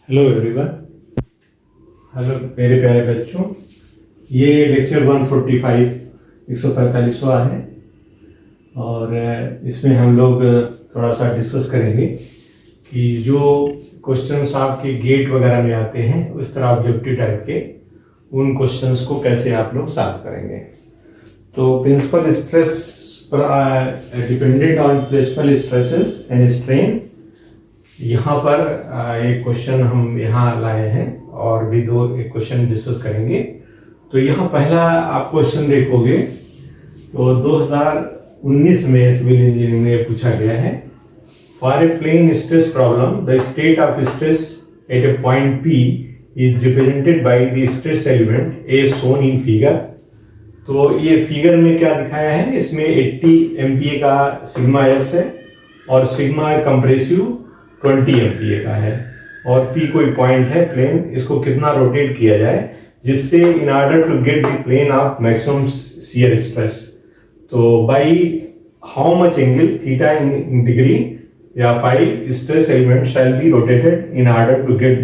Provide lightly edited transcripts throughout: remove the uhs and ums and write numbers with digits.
Hello everyone. Hello मेरे प्यारे बच्चों, ये लेक्चर 145वां है और इसमें हम लोग थोड़ा सा डिस्कस करेंगे कि जो क्वेश्चंस आपके गेट वगैरह में आते हैं उस तरह ऑब्जेक्टिव टाइप के उन क्वेश्चंस को कैसे आप लोग सॉल्व करेंगे। तो प्रिंसिपल स्ट्रेस पर dependent on principal stresses and strain, यहाँ पर एक क्वेश्चन हम यहाँ लाए हैं और भी एक क्वेश्चन डिस्कस करेंगे। तो यहाँ पहला आप क्वेश्चन देखोगे तो 2019 में सिविल इंजीनियरिंग में पूछा गया है, for a plane stress problem the state of stress at a point P is represented by the stress element a shown in figure. तो ये फिगर में क्या दिखाया है, इसमें 80 MPa का सिग्मा एक्स है और सिग्मा कंप्रेसिव 20 MPa का है और P कोई पॉइंट है प्लेन, इसको कितना रोटेट किया जाए जिससे in order to get the plane of maximum shear stress, तो by how much angle theta in degree या phi stress element shall be rotated in order to get the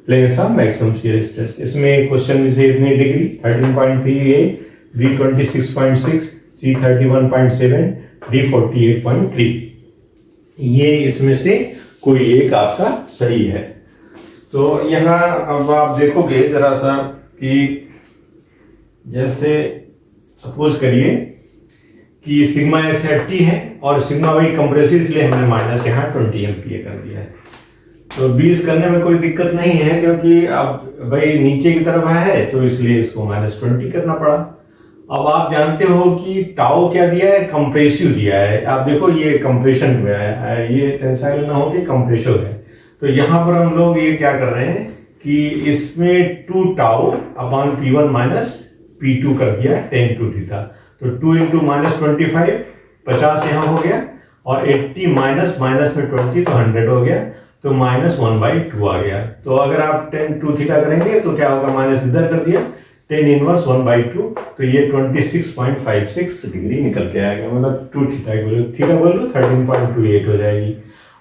planes of maximum shear stress. इसमें question में से इतनी degree 13.3, A B 26.6, C 31.7, D 48.3, ये इसमें से कोई एक आपका सही है। तो यहाँ अब आप देखोगे जरा सा कि जैसे सपोज करिए कि सिग्मा एक्स 80 है और सिग्मा वाई कंप्रेसिव, इसलिए हमने माइनस यहाँ 20 MPa कर दिया है। तो 20 करने में कोई दिक्कत नहीं है क्योंकि अब भाई नीचे की तरफ है तो इसलिए इसको -20 करना पड़ा। अब आप जानते हो कि टाउ क्या दिया है, कंप्रेसिव दिया है। आप देखो ये कंप्रेशन हुआ है, ये टेंसाइल ना हो कि कंप्रेसिव है। तो यहाँ पर हम लोग ये क्या कर रहे हैं कि इसमें 2 tau upon P1 minus P2 कर दिया 10 टू थीटा। तो 2 इंटू -25, 50 यहाँ हो गया और 80 माइनस में 20 तो 100 हो गया, तो -1/2 आ गया। तो अगर आप 10 टू थीटा करेंगे तो क्या होगा, माइनस इधर कर दिया 10 इनवर्स 1/2, तो ये 26.56 डिग्री निकल के आएगा, मतलब 2 थीटा बोलो 13.28 हो जाएगी।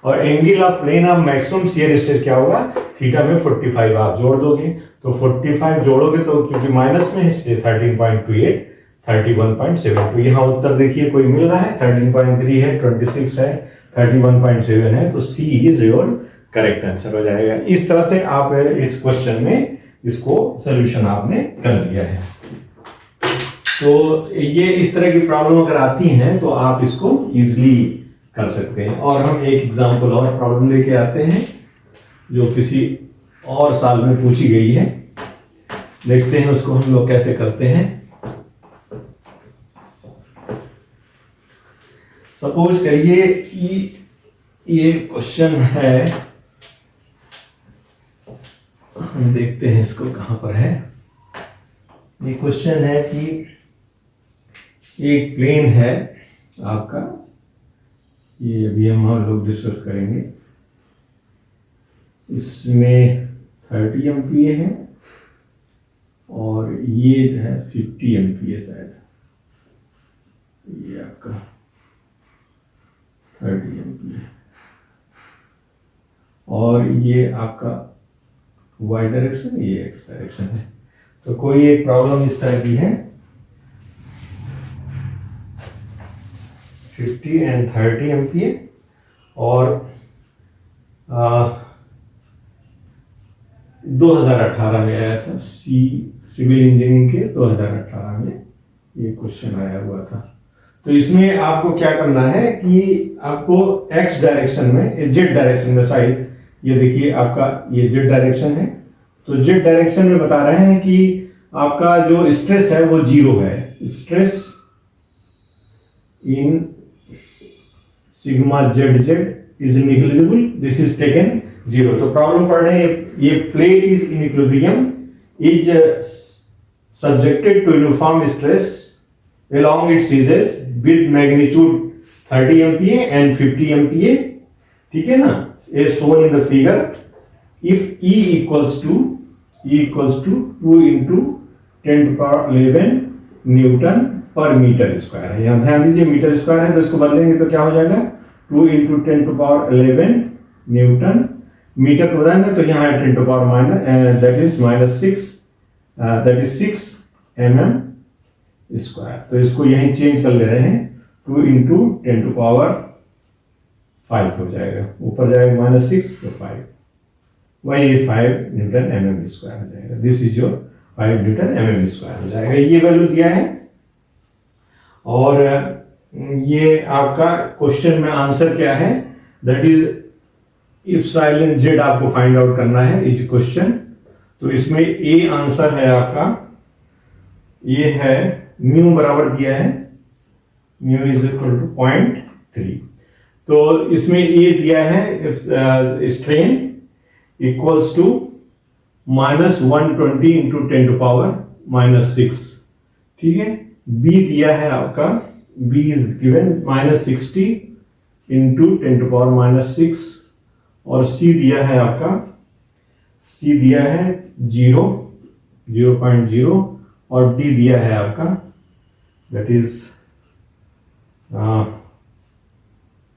और angle of plane of maximum shear stress क्या होगा, थीटा में 45 आप जोड़ दोगे, तो 45 जोड़ोगे तो क्योंकि माइनस में है इसलिए 13.28 31.7। तो यहाँ उत्तर देखिए कोई मिल रहा है, 13.3 है, 26 है, 31.7 है, तो C is your correct answer हो जाएगा। इस तरह से आप इस क्वेश्चन में इसको सॉल्यूशन आपने कर लिया है। तो ये इस तरह की प्रॉब्लम अगर आती हैं तो आप इसको इजीली कर सकते हैं। और हम एक एग्जांपल और प्रॉब्लम लेके आते हैं जो किसी और साल में पूछी गई है, देखते हैं उसको हम लोग कैसे करते हैं। सपोज करिए कि ये क्वेश्चन है, हम देखते हैं इसको कहां पर है। ये क्वेश्चन है कि एक प्लेन है आपका, ये अभी हम लोग डिस्कस करेंगे। इसमें 30 MPa है और ये है 50 MPa शायद, ये आपका 30 MPa और ये आपका y डायरेक्शन, ये x डायरेक्शन है। तो कोई एक प्रॉब्लम इस तरह की है, 50 एंड 30 MPa और 2018 में आया था, सिविल इंजीनियरिंग के 2018 में ये क्वेश्चन आया हुआ था। तो इसमें आपको क्या करना है कि आपको x डायरेक्शन में, z डायरेक्शन में शायद, ये देखिए आपका ये z डायरेक्शन है, तो z डायरेक्शन में बता रहे हैं कि आपका जो स्ट्रेस है वो 0 है। Stress in sigma ZZ is negligible, this is taken 0। तो प्रॉब्लम पढ़ रहे हैं, ये plate is in equilibrium is subjected to uniform stress along its edges with magnitude 30 MPa and 50 MPa, ठीक है ना, as shown in the figure। if E equals to 2 into 10 to power 11 Newton पर metre square है। यहाँ ध्यान दीजिए metre square है तो इसको बदलेंगे तो क्या हो जाएगा, 2 into 10 to power 11 newton metre को बताएंगे तो यहाँ 10 to power minus that is -6 that is 6 mm square. तो इसको यहीं चेंज कर ले रहे हैं, 2 इंटू 10 टू पावर 5 हो जाएगा, ऊपर जाएगा -6 तो 5, वही 5 न्यूटन mm स्क्वायर हो जाएगा। This is your 5 Newton mm square हो जाएगा। ये वैल्यू दिया है और ये आपका क्वेश्चन में आंसर क्या है, दैट इज इप्सिलॉन जेड आपको फाइंड आउट करना है इज क्वेश्चन। तो इसमें ए आंसर है आपका, ये है म्यू बराबर दिया है, म्यू इज इक्वल टू 0.3। तो इसमें ए दिया है strain equals to -120 into 10 to power -6, ठीक है। बी दिया है आपका, B is given -60 into 10 to power -6, और सी दिया है आपका, सी दिया है 0.0, और डी दिया है आपका that is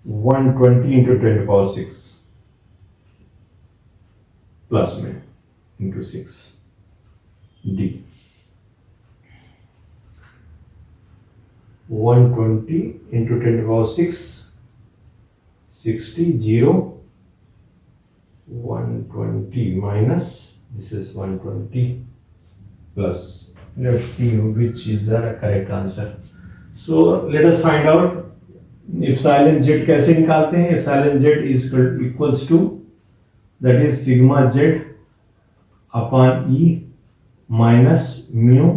120 into 10 to power 6 plus में into 6 D 120 into 10 to power 6 60 0 120 minus this is 120 plus. Let's see which is the correct answer. So let us find out epsilon z कैसे निकालते हैं। epsilon z is equals to that is sigma z upon e minus mu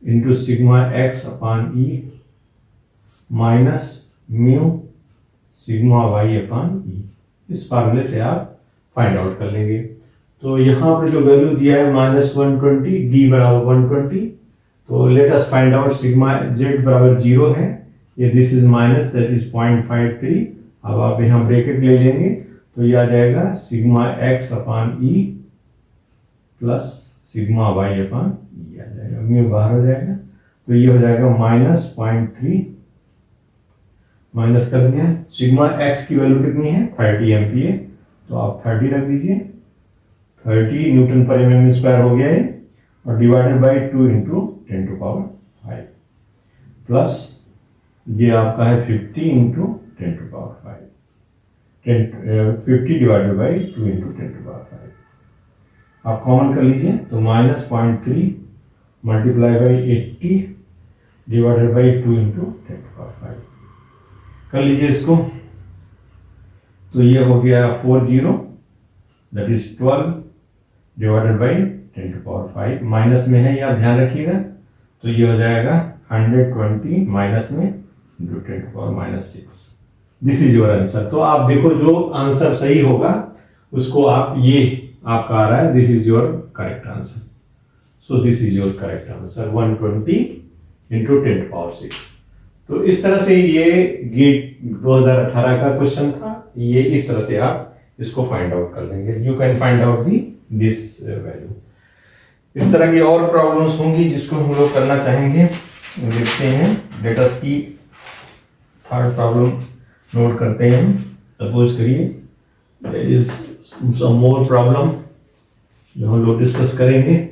into sigma x upon e minus mu sigma y upon e। इस फार्मूले से आप find out कर लेंगे। तो यहाँ पर जो वैल्यू दिया है -120, डी बराबर 120, तो let us find out sigma Z बराबर 0 है, ये this is minus that is 0.53। अब आप यहाँ ब्रैकेट ले लेंगे तो ये आ जाएगा सिग्मा एक्स अपान ई प्लस सिग्मा वाई अपान ई आ जाएगा, म्यू बाहर हो जाएगा, तो ये हो जाएगा -0.3 माइनस कर दिया। सिग्मा एक्स की वैल्यू कितनी है 30 एमपीए, तो आप 30 रख दीजिए, 30 न्यूटन पर mm स्क्वायर हो गया है, और divided by 2 into 10 to power 5 plus ये आपका है 50 into 10 to power 5, 50 divided by 2 into 10 to power 5। आप कॉमन कर लीजिए तो -0.3 multiply by 80 divided by 2 into 10 to power 5 कर लीजिए इसको, तो ये हो गया 40 that is 12 divided by 10 to power 5, minus में है, यहाँ ध्यान रखिएगा, तो ये हो जाएगा 120 माइनस में into 10 to power -6। This is your answer. तो आप देखो जो आंसर सही होगा उसको आप, ये आपका आ रहा है, this is your correct answer. So this is your correct answer 120 into 10 to power 6। तो इस तरह से ये गेट 2018 का क्वेश्चन था, ये इस तरह से आप इसको फाइंड आउट कर लेंगे। You can find out this value. इस तरह की और प्रॉब्लम्स होंगी जिसको हम लोग करना चाहेंगे, देखते हैं। Let us see third problem note करते हैं। सपोज करिए there is some more problem जो हम लोग डिस्कस करेंगे।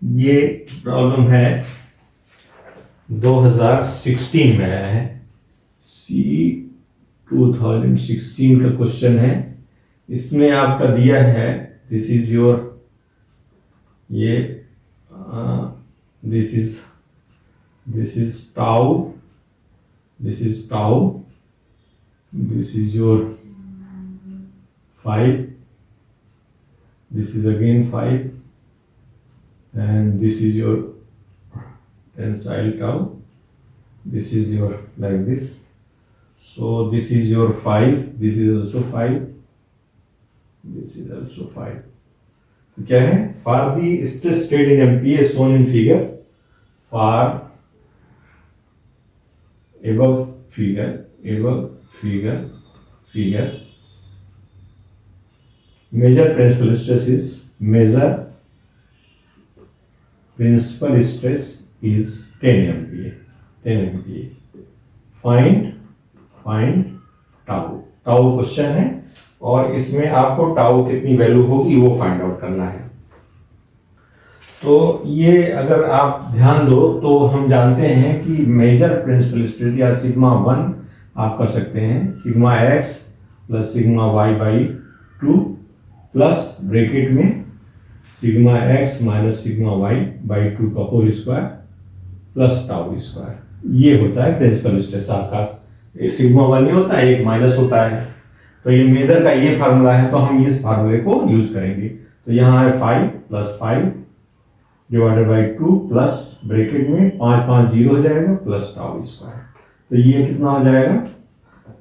ये प्रॉब्लम है 2016 में आया है, सी 2016 का क्वेश्चन है। इसमें आपका दिया है दिस इज योर, ये this is tau, this is tau, this is your 5, this is again 5, and this is your tensile tau, this is your like this, so this is your 5, this is also 5, this is also 5। तो क्या है, for the stress state in MPa shown in figure, for above figure measure principal stress is principal stress is 10 MPa, find tau question है और इसमें आपको tau कितनी value होगी वो फाइंड आउट करना है। तो ये अगर आप ध्यान दो तो हम जानते हैं कि मेजर प्रिंसिपल स्ट्रेस या सिग्मा 1 आप कर सकते हैं sigma x plus sigma y by 2 plus bracket में sigma x minus sigma y by 2 का whole square plus tau square, ये होता है प्रिंसिपल स्ट्रेस आपका। एक सिग्मा 1 ही होता है, एक माइनस होता है, तो ये मेजर का ये फार्मूला है, तो हम इस फार्मूले को यूज करेंगे। तो यहाँ है 5 plus 5 divided by 2 plus bracket में 5 5 0 हो जाएगा प्लस टाउ स्क्वायर, तो ये कितना हो जाएगा,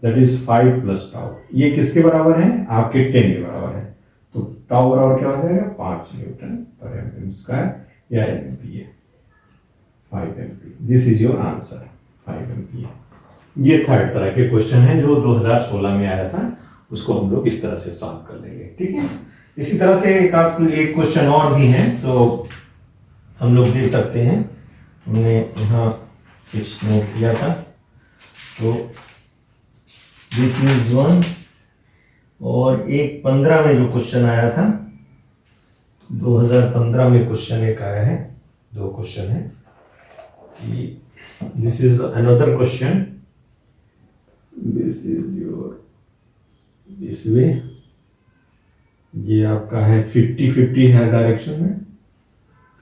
दैट इज 5 प्लस टाउ। ये किसके बराबर है, आपके 10 के बराबर है, तो टाउ बराबर क्या हो जाएगा 5 न्यूटन पर एम स्क्वायर या MPa, 5 MP. This is your answer 5 MP. ये थर्ड तरह के क्वेश्चन है जो 2016 में आया था, उसको हम लोग इस तरह से सॉल्व कर लेंगे, ठीक है। इसी तरह से एक क्वेश्चन और भी है, तो हम लोग देख सकते हैं, हमने यहाँ कुछ नोट किया था, तो दिस इज 1 और एक 15 में जो क्वेश्चन आया था, 2015 में क्वेश्चन एक आया है, दो क्वेश्चन है। This is another question, this is your this way, ये आपका है 50-50 है डायरेक्शन में,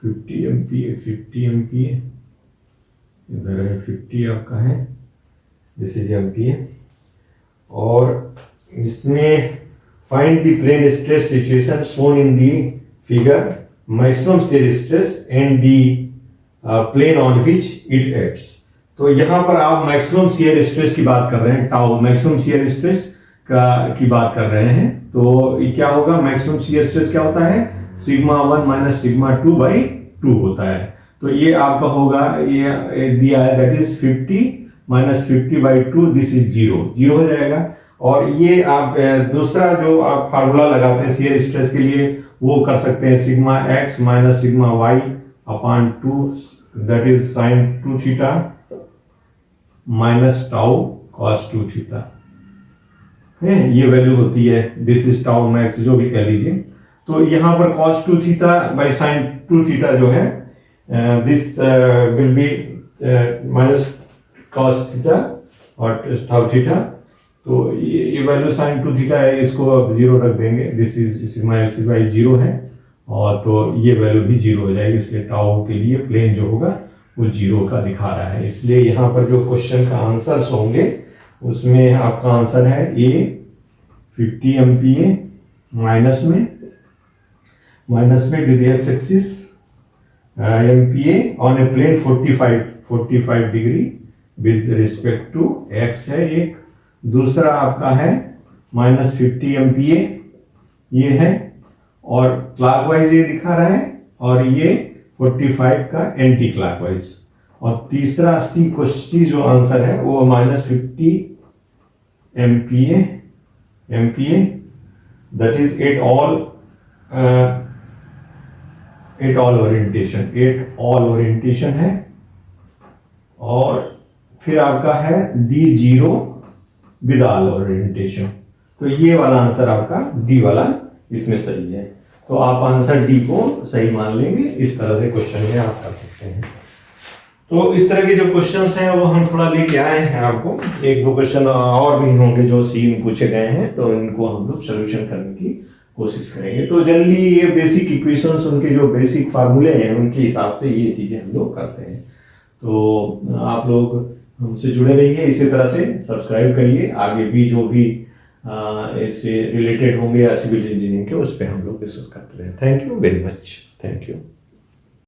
50 एमपीए 50 एमपीए, इधर है 50 आपका है, दिस इज एमपीए। और इसमें find the plane stress situation shown in the figure, maximum shear stress and the plane on which it acts. तो यहाँ पर आप मैक्सिमम शियर स्ट्रेस की बात कर रहे हैं, टाउ मैक्सिमम शियर स्ट्रेस की बात कर रहे हैं, तो ये क्या होगा, मैक्सिमम शियर स्ट्रेस क्या होता है, सिग्मा 1 माइनस सिग्मा 2 बाई 2 होता है। तो ये आपका होगा, ये दिया है that is 50 minus 50 by 2, this is 0 हो जाएगा। और ये आप दूसरा जो आप फार्मूला लगाते हैं शियर स्ट्रेस के लिए, वो कर सकते हैं sigma x minus sigma y upon 2, that is sine 2 theta minus tau cos 2 theta है, ये वैल्यू होती है, दिस इज टाउ मैक्स जो भी कह लीजिए। तो यहाँ पर cos 2 theta by sine 2 theta जो है, this will be minus cos theta और टाउ थीटा, तो ये वैल्यू साइन 2 थीटा है, इसको अब 0 रख देंगे, this is sigma x by 0 है, और तो ये वैल्यू भी 0 हो जाएगी, इसलिए टाउ के लिए प्लेन जो होगा वो 0 का दिखा रहा है। इसलिए यहाँ पर जो क्वेश्चन का आंसर्स होंगे उसमें आपका आंसर है ए 50 एमपीए माइनस में with x axis MPa on a plane 45 degree with respect to x है एक, दूसरा आपका है माइनस 50 एमपीए ये है, और क्लॉकवाइज ये दिखा रहा है, और ये 45 का एंटी क्लॉकवाइज, और तीसरा सी जो आंसर है वो minus 50 MPa that is at all orientation है, और फिर आपका है D0 विद ऑल ओरिएंटेशन। तो ये वाला आंसर आपका डी वाला इसमें सही है, तो आप आंसर डी को सही मान लेंगे। इस तरह से क्वेश्चन में आप कर सकते हैं। तो इस तरह के जो क्वेश्चंस हैं वो हम थोड़ा लेके आए हैं आपको, एक दो क्वेश्चन और भी होंगे जो सीन पूछे गए हैं, तो इनको हम लोग सोल्यूशन करने की कोशिश करेंगे। तो जनरली ये बेसिक इक्वेशंस, उनके जो बेसिक फार्मूले हैं उनके हिसाब से ये चीजें हम लोग करते हैं। तो आप लोग हमसे जुड़े रहिए, इसी तरह से सब्सक्राइब करिए, आगे भी जो भी इससे रिलेटेड होंगे या सिविल इंजीनियरिंग के, उस पर हम लोग डिस्कस करते रहे। Thank you very much, thank you.